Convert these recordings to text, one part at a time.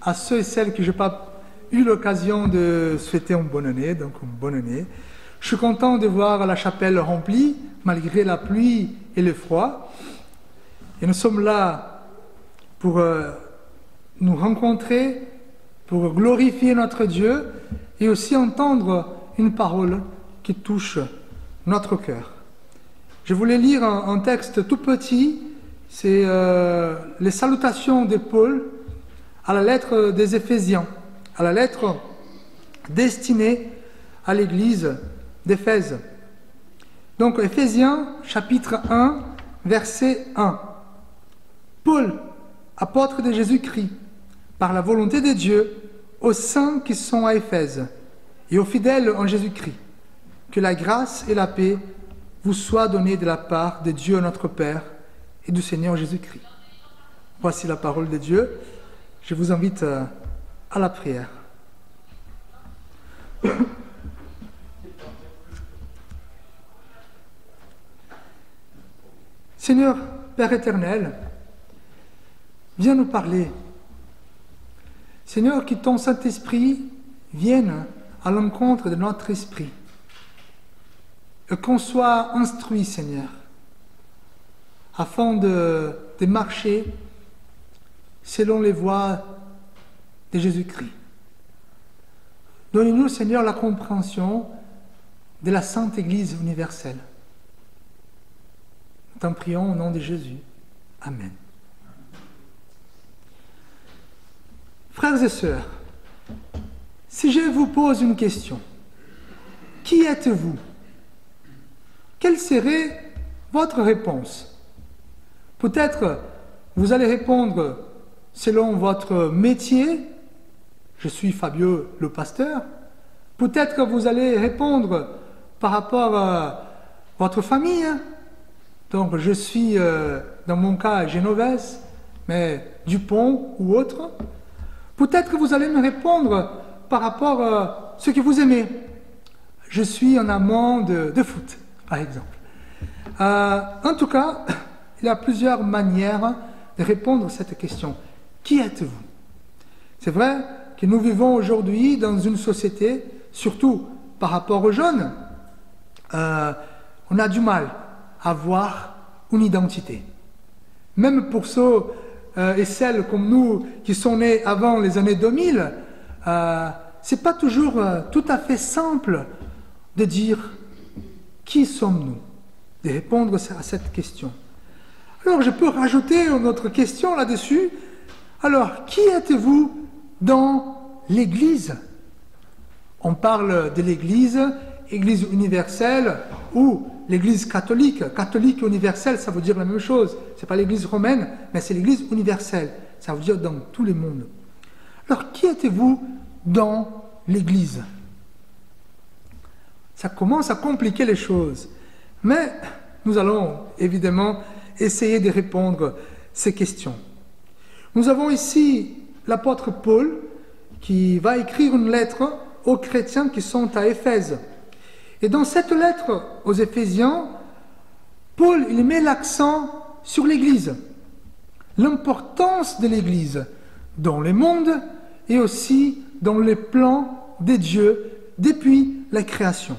à ceux et celles que je n'ai pas eu l'occasion de souhaiter une bonne année, donc une bonne année. Je suis content de voir la chapelle remplie, malgré la pluie et le froid. Et nous sommes là pour nous rencontrer, pour glorifier notre Dieu et aussi entendre une parole qui touche notre cœur. Je voulais lire un texte tout petit, c'est les salutations de Paul à la lettre des Éphésiens, à la lettre destinée à l'église d'Éphèse. Donc Éphésiens chapitre 1, verset 1. Paul, apôtre de Jésus-Christ, par la volonté de Dieu, aux saints qui sont à Éphèse et aux fidèles en Jésus-Christ, que la grâce et la paix vous soient données de la part de Dieu notre Père et du Seigneur Jésus-Christ. Voici la parole de Dieu. Je vous invite à la prière. Seigneur, Père éternel, viens nous parler. Seigneur, que ton Saint-Esprit vienne à l'encontre de notre esprit. Et qu'on soit instruit, Seigneur, afin de marcher selon les voies de Jésus-Christ. Donnez-nous, Seigneur, la compréhension de la Sainte Église universelle. Nous t'en prions au nom de Jésus. Amen. Frères et sœurs, si je vous pose une question, qui êtes-vous? Quelle serait votre réponse? Peut-être vous allez répondre selon votre métier, je suis Fabio le pasteur. Peut-être que vous allez répondre par rapport à votre famille. Donc je suis, dans mon cas, Génovès, mais Dupont ou autre. Peut-être que vous allez me répondre par rapport à ce que vous aimez. Je suis un amant de foot, par exemple. En tout cas, il y a plusieurs manières de répondre à cette question. Qui êtes-vous? C'est vrai que nous vivons aujourd'hui dans une société, surtout par rapport aux jeunes, on a du mal à avoir une identité. Même pour ceux et celles comme nous qui sont nés avant les années 2000, c'est pas toujours tout à fait simple de dire qui sommes-nous, de répondre à cette question. Alors je peux rajouter une autre question là-dessus. Alors, qui êtes-vous dans l'Église? On parle de l'Église, Église universelle ou l'Église catholique. Catholique et universelle, ça veut dire la même chose. Ce n'est pas l'Église romaine, mais c'est l'Église universelle. Ça veut dire dans tous les mondes. Alors, qui êtes-vous dans l'Église? Ça commence à compliquer les choses. Mais nous allons évidemment essayer de répondre à ces questions. Nous avons ici l'apôtre Paul qui va écrire une lettre aux chrétiens qui sont à Éphèse. Et dans cette lettre aux Éphésiens, Paul il met l'accent sur l'Église, l'importance de l'Église dans le monde et aussi dans les plans de Dieu depuis la création.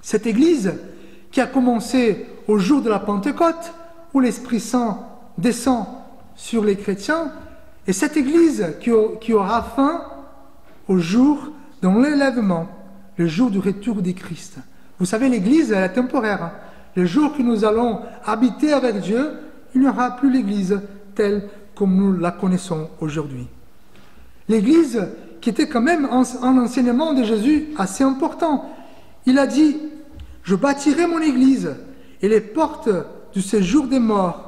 Cette Église qui a commencé au jour de la Pentecôte, où l'Esprit Saint descend sur les chrétiens, et cette Église qui aura fin au jour de l'enlèvement, le jour du retour du Christ. Vous savez, l'Église, elle est temporaire. Le jour que nous allons habiter avec Dieu, il n'y aura plus l'Église telle comme nous la connaissons aujourd'hui. L'Église qui était quand même un enseignement de Jésus assez important. Il a dit, « Je bâtirai mon Église, et les portes du séjour des morts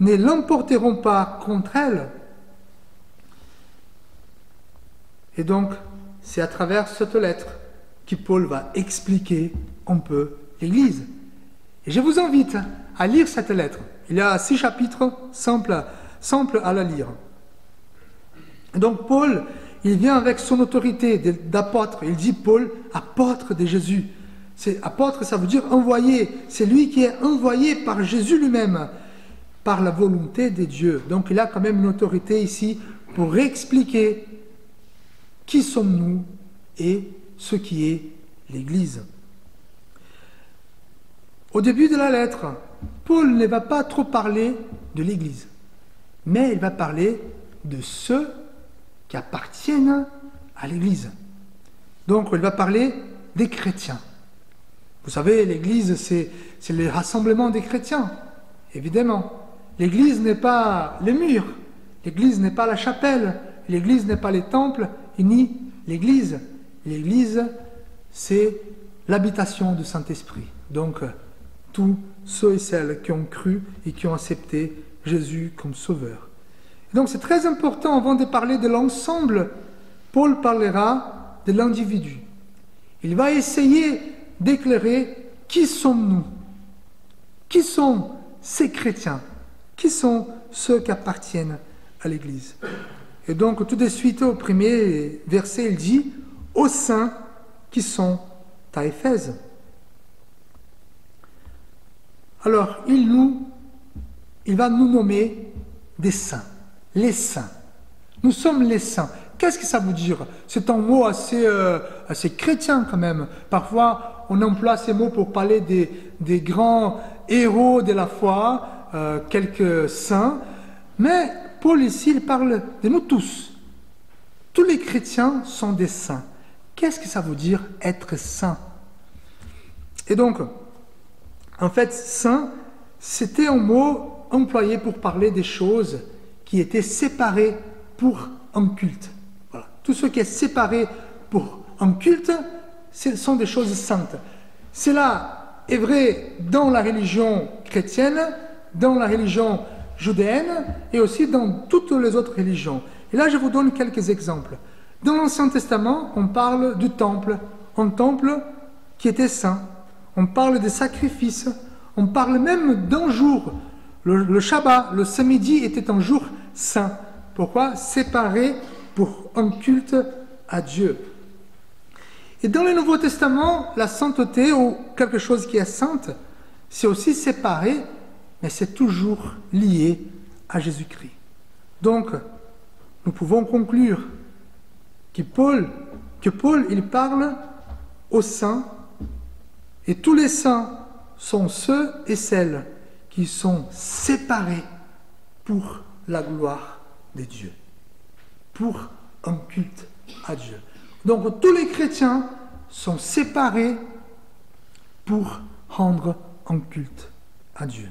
ne l'emporteront pas contre elle. » Et donc, c'est à travers cette lettre que Paul va expliquer un peu l'Église. Et je vous invite à lire cette lettre. Il y a 6 chapitres simples à la lire. Et donc Paul, il vient avec son autorité d'apôtre. Il dit Paul, apôtre de Jésus. Apôtre, ça veut dire envoyé. C'est lui qui est envoyé par Jésus lui-même, par la volonté de Dieu. Donc il a quand même une autorité ici pour expliquer qui sommes-nous et ce qui est l'Église. Au début de la lettre, Paul ne va pas trop parler de l'Église, mais il va parler de ceux qui appartiennent à l'Église. Donc, il va parler des chrétiens. Vous savez, l'Église, c'est le rassemblement des chrétiens, évidemment. L'Église n'est pas les murs, l'Église n'est pas la chapelle, l'Église n'est pas les temples, ni l'Église. L'Église, c'est l'habitation du Saint-Esprit. Donc, tous ceux et celles qui ont cru et qui ont accepté Jésus comme sauveur. Et donc, c'est très important, avant de parler de l'ensemble, Paul parlera de l'individu. Il va essayer d'éclairer qui sommes-nous, qui sont ces chrétiens, qui sont ceux qui appartiennent à l'Église. Et donc, tout de suite, au premier verset, il dit « aux saints qui sont à Éphèse ». Alors, il va nous nommer des saints, les saints. Nous sommes les saints. Qu'est-ce que ça veut dire? C'est un mot assez chrétien quand même. Parfois, on emploie ces mots pour parler des grands héros de la foi, quelques saints. Mais Paul ici, il parle de nous tous. Tous les chrétiens sont des saints. Qu'est-ce que ça veut dire être saint? Et donc, en fait, saint, c'était un mot employé pour parler des choses qui étaient séparées pour un culte. Voilà. Tout ce qui est séparé pour un culte, ce sont des choses saintes. Cela est vrai dans la religion chrétienne, dans la religion judéenne et aussi dans toutes les autres religions. Et là, je vous donne quelques exemples. Dans l'Ancien Testament, on parle du temple, un temple qui était saint. On parle des sacrifices, on parle même d'un jour. Le Shabbat, le samedi, était un jour saint. Pourquoi? Séparé pour un culte à Dieu. Et dans le Nouveau Testament, la sainteté, ou quelque chose qui est sainte, c'est aussi séparé, mais c'est toujours lié à Jésus-Christ. Donc, nous pouvons conclure que Paul, il parle aux saints, et tous les saints sont ceux et celles qui sont séparés pour la gloire de Dieu, pour un culte à Dieu. Donc tous les chrétiens sont séparés pour rendre un culte à Dieu.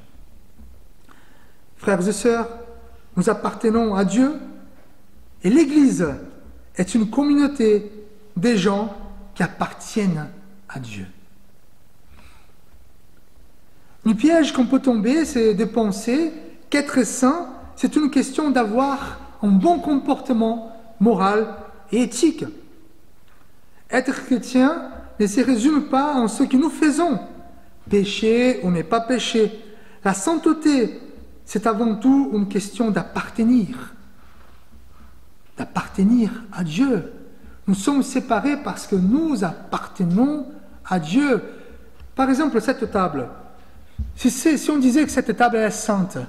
Frères et sœurs, nous appartenons à Dieu et l'Église est une communauté des gens qui appartiennent à Dieu. Le piège qu'on peut tomber, c'est de penser qu'être saint, c'est une question d'avoir un bon comportement moral et éthique. Être chrétien ne se résume pas en ce que nous faisons, pécher ou ne pas pécher. La sainteté, c'est avant tout une question d'appartenir à Dieu. Nous sommes séparés parce que nous appartenons à Dieu. Par exemple, cette table. Si on disait que cette table est sainte,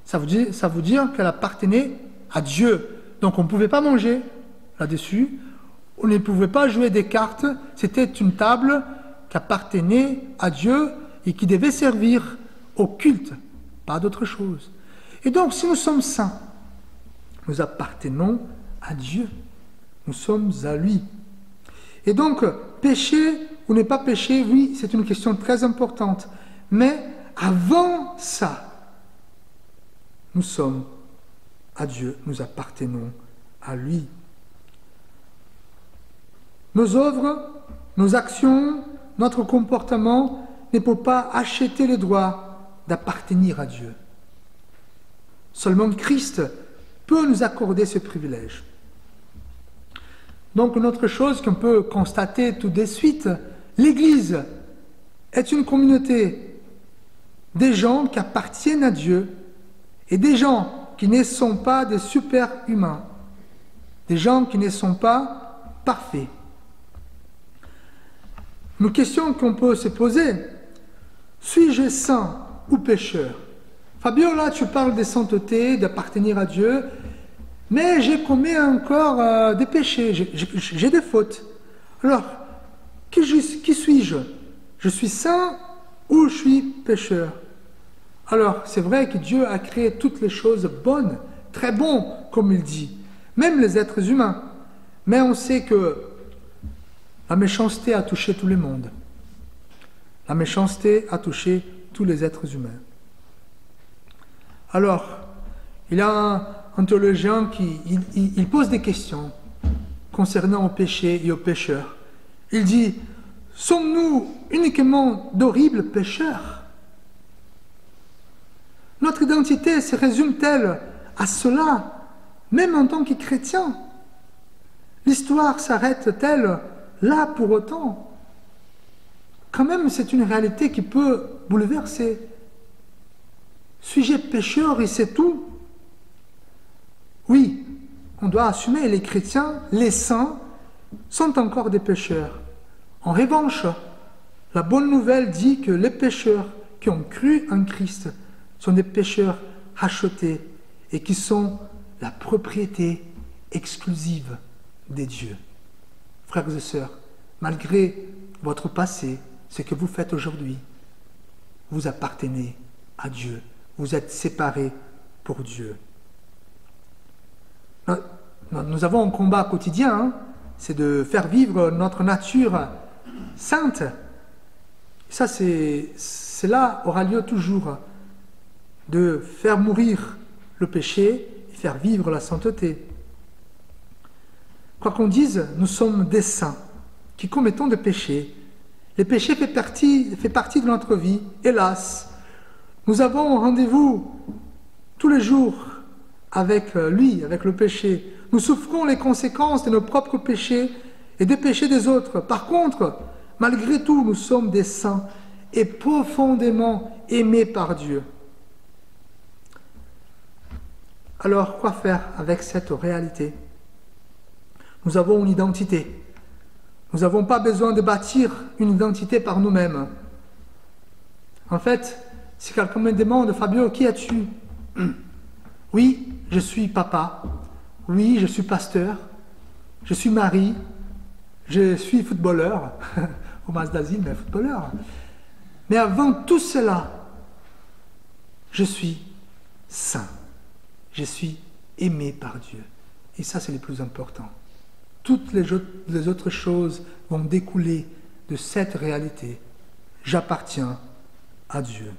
ça veut dire qu'elle appartenait à Dieu. Donc on ne pouvait pas manger là-dessus, on ne pouvait pas jouer des cartes, c'était une table qui appartenait à Dieu et qui devait servir au culte, pas d'autre chose. Et donc si nous sommes saints, nous appartenons à Dieu, nous sommes à lui. Et donc pécher ou ne pas pécher, oui, c'est une question très importante, mais avant ça, nous sommes à Dieu, nous appartenons à lui. Nos œuvres, nos actions, notre comportement ne peuvent pas acheter le droit d'appartenir à Dieu. Seulement Christ peut nous accorder ce privilège. Donc une autre chose qu'on peut constater tout de suite, l'Église est une communauté des gens qui appartiennent à Dieu et des gens qui ne sont pas des super-humains, des gens qui ne sont pas parfaits. Une question qu'on peut se poser, suis-je saint ou pécheur? Fabio, là, tu parles de sainteté, d'appartenir à Dieu, mais j'ai commis encore des péchés, j'ai des fautes. Alors, qui suis-je? Je suis saint ou je suis pécheur? Alors, c'est vrai que Dieu a créé toutes les choses bonnes, très bon, comme il dit, même les êtres humains. Mais on sait que la méchanceté a touché tout le monde. La méchanceté a touché tous les êtres humains. Alors, il y a un théologien qui il pose des questions concernant au péché et aux pécheurs. Il dit, sommes-nous uniquement d'horribles pécheurs? Notre identité se résume-t-elle à cela, même en tant que chrétien? L'histoire s'arrête-t-elle là pour autant? Quand même, c'est une réalité qui peut bouleverser. Suis-je pécheur et c'est tout? Oui, on doit assumer, les chrétiens, les saints, sont encore des pécheurs. En revanche, la bonne nouvelle dit que les pécheurs qui ont cru en Christ sont des pécheurs rachetés et qui sont la propriété exclusive des dieux. Frères et sœurs, malgré votre passé, ce que vous faites aujourd'hui, vous appartenez à Dieu. Vous êtes séparés pour Dieu. Nous avons un combat quotidien, hein, c'est de faire vivre notre nature sainte. Ça, cela aura lieu toujours, de faire mourir le péché et faire vivre la sainteté. Quoi qu'on dise, nous sommes des saints qui commettons des péchés. Le péché fait partie de notre vie, hélas. Nous avons rendez-vous tous les jours avec lui, avec le péché. Nous souffrons les conséquences de nos propres péchés et des péchés des autres. Par contre, malgré tout, nous sommes des saints et profondément aimés par Dieu. Alors, quoi faire avec cette réalité? Nous avons une identité. Nous n'avons pas besoin de bâtir une identité par nous-mêmes. En fait, si quelqu'un me demande, Fabio, qui es-tu? Oui, je suis papa. Oui, je suis pasteur. Je suis mari. Je suis footballeur. Au Mas d'Asile, mais footballeur. Mais avant tout cela, je suis saint. Je suis aimé par Dieu. Et ça, c'est le plus important. Toutes les autres choses vont découler de cette réalité. J'appartiens à Dieu.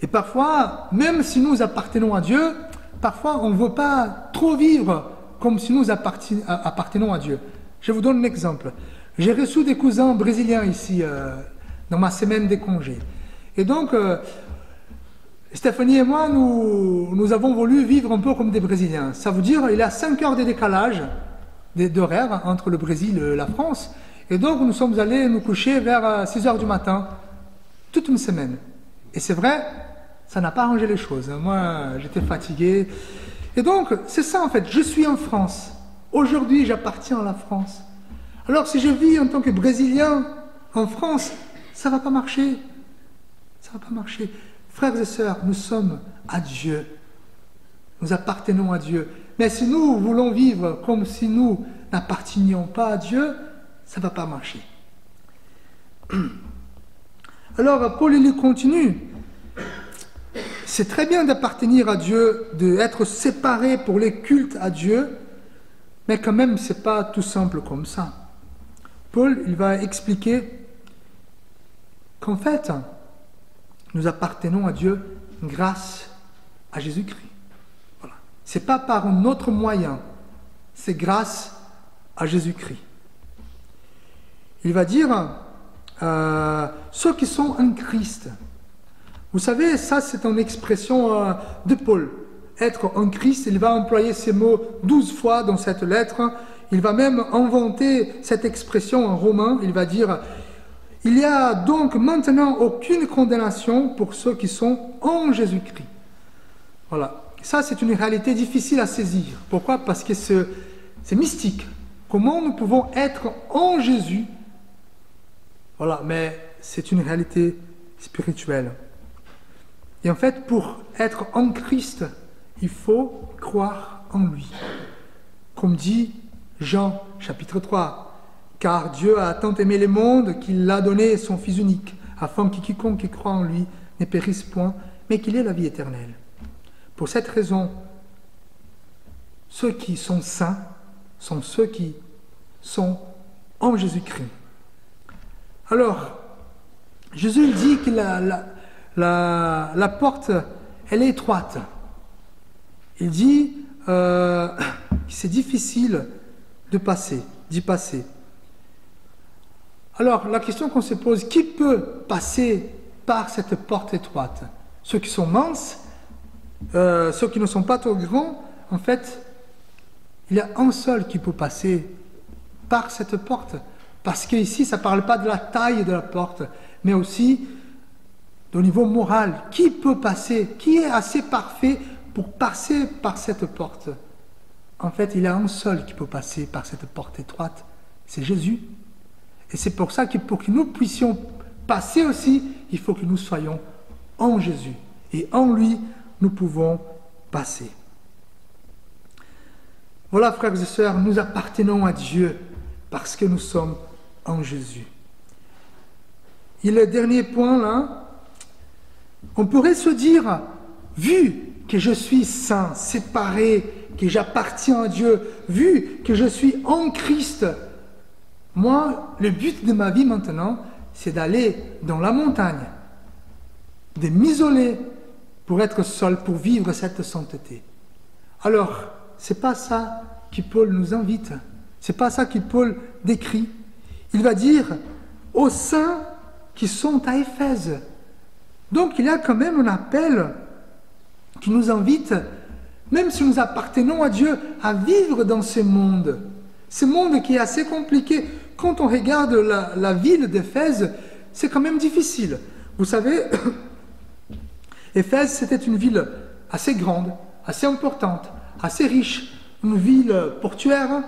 Et parfois, même si nous appartenons à Dieu, parfois on ne veut pas trop vivre comme si nous appartenons à Dieu. Je vous donne un exemple. J'ai reçu des cousins brésiliens ici, dans ma semaine des congés. Et donc, Stéphanie et moi, nous avons voulu vivre un peu comme des Brésiliens. Ça veut dire qu'il y a 5 heures de décalage d'horaire entre le Brésil et la France. Et donc, nous sommes allés nous coucher vers 6 heures du matin, toute une semaine. Et c'est vrai, ça n'a pas arrangé les choses. Moi, j'étais fatigué. Et donc, c'est ça en fait. Je suis en France. Aujourd'hui, j'appartiens à la France. Alors, si je vis en tant que Brésilien en France, ça ne va pas marcher. Ça ne va pas marcher. Frères et sœurs, nous sommes à Dieu. Nous appartenons à Dieu. Mais si nous voulons vivre comme si nous n'appartenions pas à Dieu, ça ne va pas marcher. Alors, Paul, il continue. C'est très bien d'appartenir à Dieu, d'être séparé pour les cultes à Dieu, mais quand même, ce n'est pas tout simple comme ça. Paul, il va expliquer qu'en fait, nous appartenons à Dieu grâce à Jésus-Christ. Voilà. Ce n'est pas par un autre moyen, c'est grâce à Jésus-Christ. Il va dire, ceux qui sont en Christ. Vous savez, ça c'est une expression de Paul. Être en Christ, il va employer ces mots 12 fois dans cette lettre. Il va même inventer cette expression en romain. Il va dire, il n'y a donc maintenant aucune condamnation pour ceux qui sont en Jésus-Christ. Voilà. Ça, c'est une réalité difficile à saisir. Pourquoi? Parce que c'est mystique. Comment nous pouvons être en Jésus? Voilà, mais c'est une réalité spirituelle. Et en fait, pour être en Christ, il faut croire en lui. Comme dit Jean chapitre 3, « Car Dieu a tant aimé le monde qu'il a donné son Fils unique, afin que quiconque croit en lui ne périsse point, mais qu'il ait la vie éternelle. » Pour cette raison, ceux qui sont saints sont ceux qui sont en Jésus-Christ. Alors, Jésus dit que la porte, elle est étroite. Il dit que c'est difficile d'y passer. Alors, la question qu'on se pose, qui peut passer par cette porte étroite? Ceux qui sont minces, ceux qui ne sont pas trop grands, en fait, il y a un seul qui peut passer par cette porte. Parce qu'ici, ça ne parle pas de la taille de la porte, mais aussi au niveau moral. Qui peut passer? Qui est assez parfait pour passer par cette porte? En fait, il y a un seul qui peut passer par cette porte étroite, c'est Jésus. Et c'est pour ça que pour que nous puissions passer aussi, il faut que nous soyons en Jésus. Et en lui, nous pouvons passer. Voilà, frères et sœurs, nous appartenons à Dieu parce que nous sommes en Jésus. Et le dernier point là, on pourrait se dire, vu que je suis saint, séparé, que j'appartiens à Dieu, vu que je suis en Christ, moi, le but de ma vie maintenant, c'est d'aller dans la montagne, de m'isoler pour être seul, pour vivre cette sainteté. Alors, c'est pas ça que Paul nous invite, c'est pas ça que Paul décrit. Il va dire aux saints qui sont à Éphèse. Donc il y a quand même un appel qui nous invite, même si nous appartenons à Dieu, à vivre dans ce monde qui est assez compliqué. Quand on regarde la ville d'Éphèse, c'est quand même difficile. Vous savez, Éphèse, c'était une ville assez grande, assez importante, assez riche, une ville portuaire,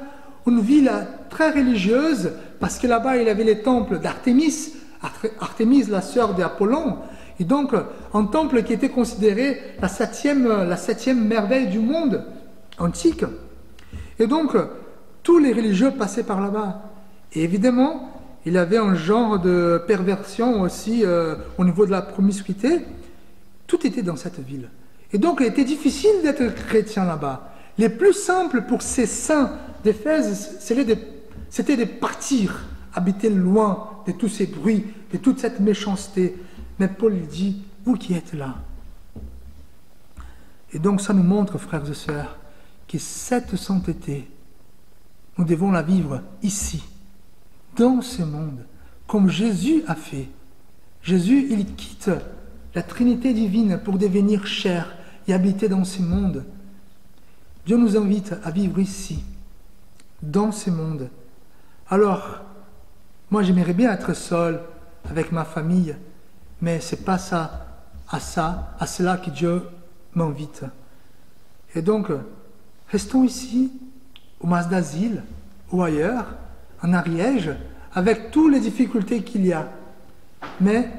une ville très religieuse, parce que là-bas, il y avait les temples d'Artémis, Artémis, la sœur d'Apollon, et donc un temple qui était considéré la septième merveille du monde antique. Et donc, tous les religieux passaient par là-bas. Et évidemment, il y avait un genre de perversion aussi au niveau de la promiscuité. Tout était dans cette ville. Et donc, il était difficile d'être chrétien là-bas. Les plus simples pour ces saints d'Éphèse, c'était de partir, habiter loin de tous ces bruits, de toute cette méchanceté. Mais Paul dit, vous qui êtes là. Et donc, ça nous montre, frères et sœurs, que cette sainteté, nous devons la vivre ici, dans ce monde, comme Jésus a fait. Jésus, il quitte la Trinité divine pour devenir chair et habiter dans ce monde. Dieu nous invite à vivre ici, dans ce monde. Alors, moi j'aimerais bien être seul avec ma famille, mais ce n'est pas à cela que Dieu m'invite. Et donc, restons ici, au Mas d'Asile, ou ailleurs, en Ariège, avec toutes les difficultés qu'il y a. Mais,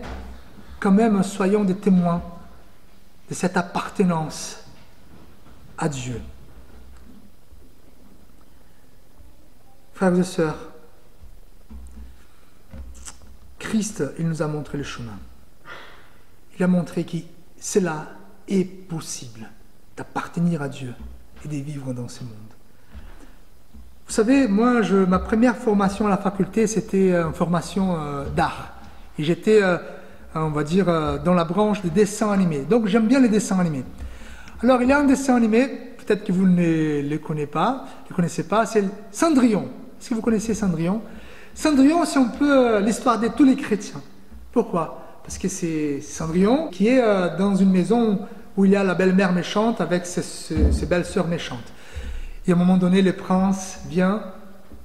quand même, soyons des témoins de cette appartenance à Dieu. Frères et sœurs, Christ, il nous a montré le chemin. Il a montré que cela est possible, d'appartenir à Dieu et de vivre dans ce monde. Vous savez, moi, ma première formation à la faculté, c'était une formation d'art. Et j'étais, on va dire, dans la branche des dessins animés. Donc, j'aime bien les dessins animés. Alors, il y a un dessin animé, peut-être que vous ne le connaissez pas, c'est Cendrillon. Est-ce que vous connaissez Cendrillon? Cendrillon, c'est un peu l'histoire de tous les chrétiens. Pourquoi? Parce que c'est Cendrillon qui est dans une maison où il y a la belle-mère méchante avec ses belles-sœurs méchantes. Et à un moment donné, le prince vient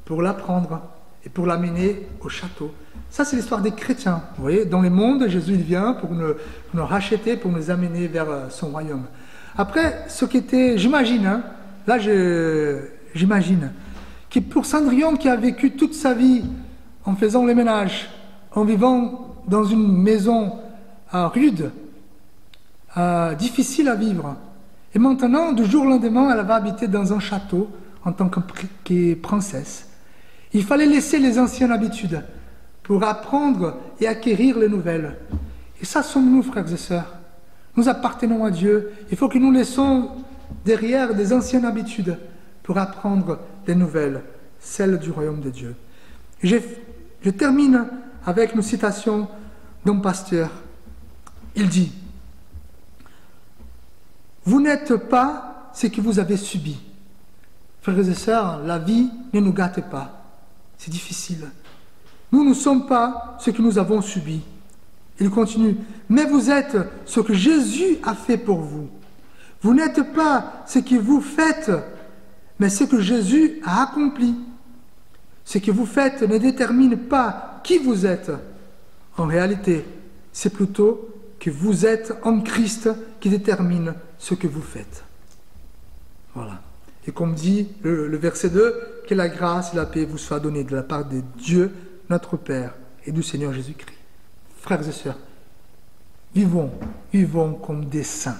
pour la prendre et pour l'amener au château. Ça, c'est l'histoire des chrétiens. Vous voyez, dans le monde, Jésus il vient pour nous racheter, pour nous amener vers son royaume. Après, ce qui était, j'imagine, là j'imagine, que pour Cendrillon qui a vécu toute sa vie en faisant les ménages, en vivant dans une maison rude, difficile à vivre, Et maintenant, du jour au lendemain, elle va habiter dans un château en tant que princesse. Il fallait laisser les anciennes habitudes pour apprendre et acquérir les nouvelles. Et ça sommes nous, frères et sœurs. Nous appartenons à Dieu. Il faut que nous laissons derrière des anciennes habitudes pour apprendre des nouvelles, celles du royaume de Dieu. Je termine avec une citation d'un pasteur. Il dit: « Vous n'êtes pas ce que vous avez subi. » Frères et sœurs, la vie ne nous gâte pas. C'est difficile. Nous ne sommes pas ce que nous avons subi. Il continue: « Mais vous êtes ce que Jésus a fait pour vous. Vous n'êtes pas ce que vous faites, mais ce que Jésus a accompli. Ce que vous faites ne détermine pas qui vous êtes. En réalité, c'est plutôt que vous êtes en Christ qui détermine ce que vous faites. » Voilà. Et comme dit le verset 2, que la grâce et la paix vous soient données de la part de Dieu, notre Père, et du Seigneur Jésus-Christ. Frères et sœurs, vivons comme des saints.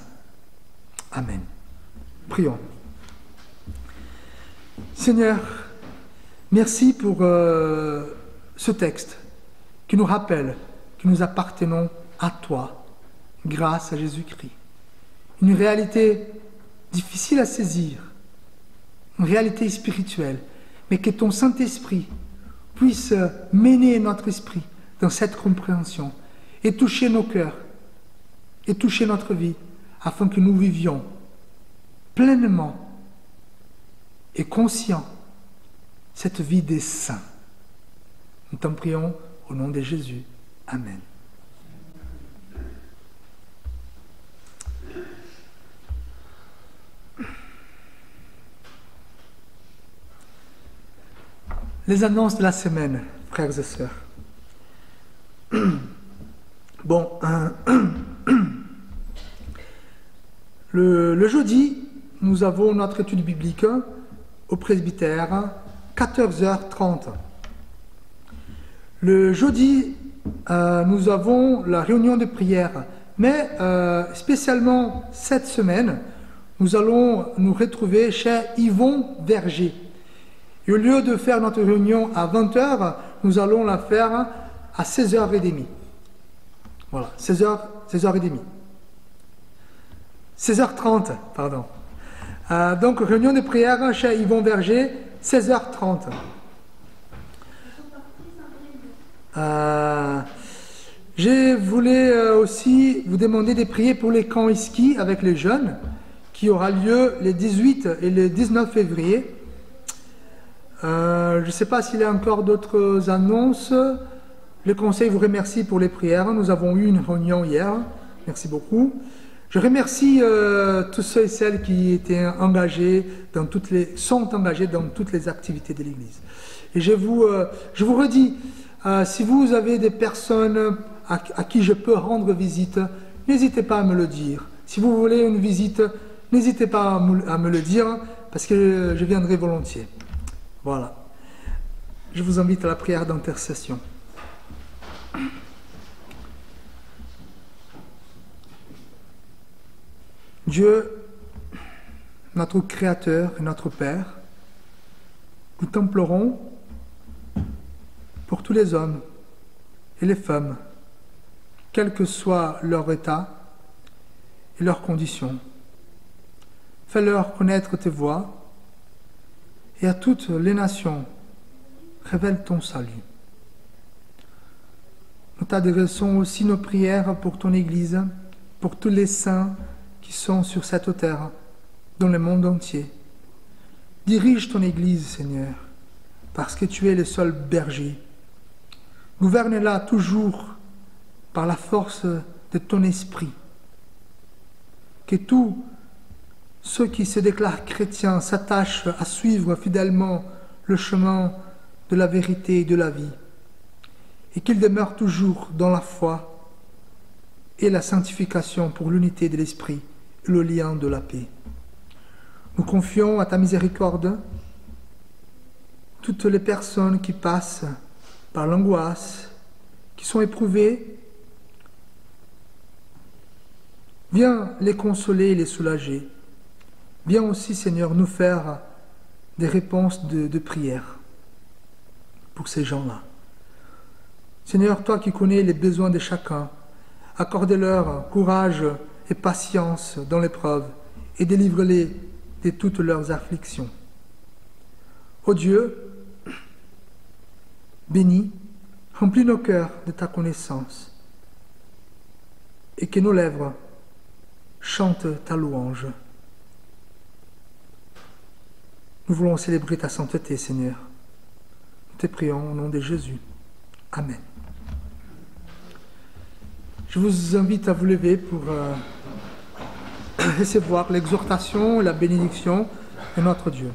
Amen. Prions. Seigneur, merci pour ce texte qui nous rappelle que nous appartenons à toi, grâce à Jésus-Christ. Une réalité difficile à saisir, une réalité spirituelle, mais que ton Saint-Esprit puisse mener notre esprit dans cette compréhension et toucher nos cœurs et toucher notre vie afin que nous vivions pleinement et conscients cette vie des saints. Nous t'en prions au nom de Jésus. Amen. Les annonces de la semaine, frères et sœurs. Bon, le jeudi, nous avons notre étude biblique au presbytère, 14h30. Le jeudi, nous avons la réunion de prière, mais spécialement cette semaine, nous allons nous retrouver chez Yvon Verger. Et au lieu de faire notre réunion à 20h, nous allons la faire à 16h30. Voilà, 16h30. 16h30, pardon. Donc, réunion de prière chez Yvon Verger, 16h30. Je voulais aussi vous demander de prier pour les camps ski avec les jeunes, qui aura lieu les 18 et le 19 février. Je ne sais pas s'il y a encore d'autres annonces. Le conseil vous remercie pour les prières. Nous avons eu une réunion hier. Merci beaucoup. Je remercie tous ceux et celles qui étaient engagés sont engagés dans toutes les activités de l'Église. Et je vous redis, si vous avez des personnes à qui je peux rendre visite, n'hésitez pas à me le dire. Si vous voulez une visite, n'hésitez pas à me le dire, parce que je viendrai volontiers. Voilà. Je vous invite à la prière d'intercession. Dieu, notre Créateur et notre Père, nous t'implorons pour tous les hommes et les femmes, quel que soit leur état et leurs conditions. Fais-leur connaître tes voies, et à toutes les nations, révèle ton salut. Nous t'adressons aussi nos prières pour ton Église, pour tous les saints qui sont sur cette terre, dans le monde entier. Dirige ton Église, Seigneur, parce que tu es le seul berger. Gouverne-la toujours par la force de ton esprit. Que tous ceux qui se déclarent chrétiens s'attachent à suivre fidèlement le chemin de la vérité et de la vie, et qu'ils demeurent toujours dans la foi et la sanctification pour l'unité de l'esprit et le lien de la paix. Nous confions à ta miséricorde toutes les personnes qui passent par l'angoisse, qui sont éprouvées. Viens les consoler et les soulager. viens aussi, Seigneur, nous faire des réponses de prière pour ces gens-là. Seigneur, toi qui connais les besoins de chacun, accorde-leur courage et patience dans l'épreuve et délivre-les de toutes leurs afflictions. Ô Dieu, bénis, remplis nos cœurs de ta connaissance et que nos lèvres chantent ta louange. Nous voulons célébrer ta sainteté, Seigneur. Nous te prions au nom de Jésus. Amen. Je vous invite à vous lever pour recevoir l'exhortation et la bénédiction de notre Dieu.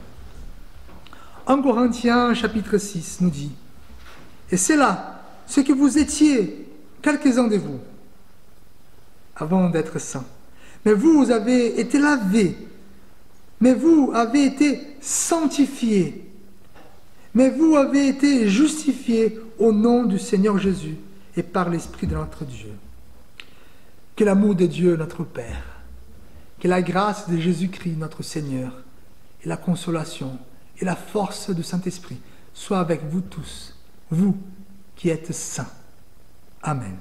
1 Corinthiens chapitre 6 nous dit « Et c'est là ce que vous étiez, quelques-uns de vous, avant d'être saints. Mais vous avez été lavés, mais vous avez été sanctifiés, mais vous avez été justifiés au nom du Seigneur Jésus et par l'Esprit de notre Dieu. » Que l'amour de Dieu, notre Père, que la grâce de Jésus-Christ, notre Seigneur, et la consolation et la force du Saint-Esprit soient avec vous tous, vous qui êtes saints. Amen.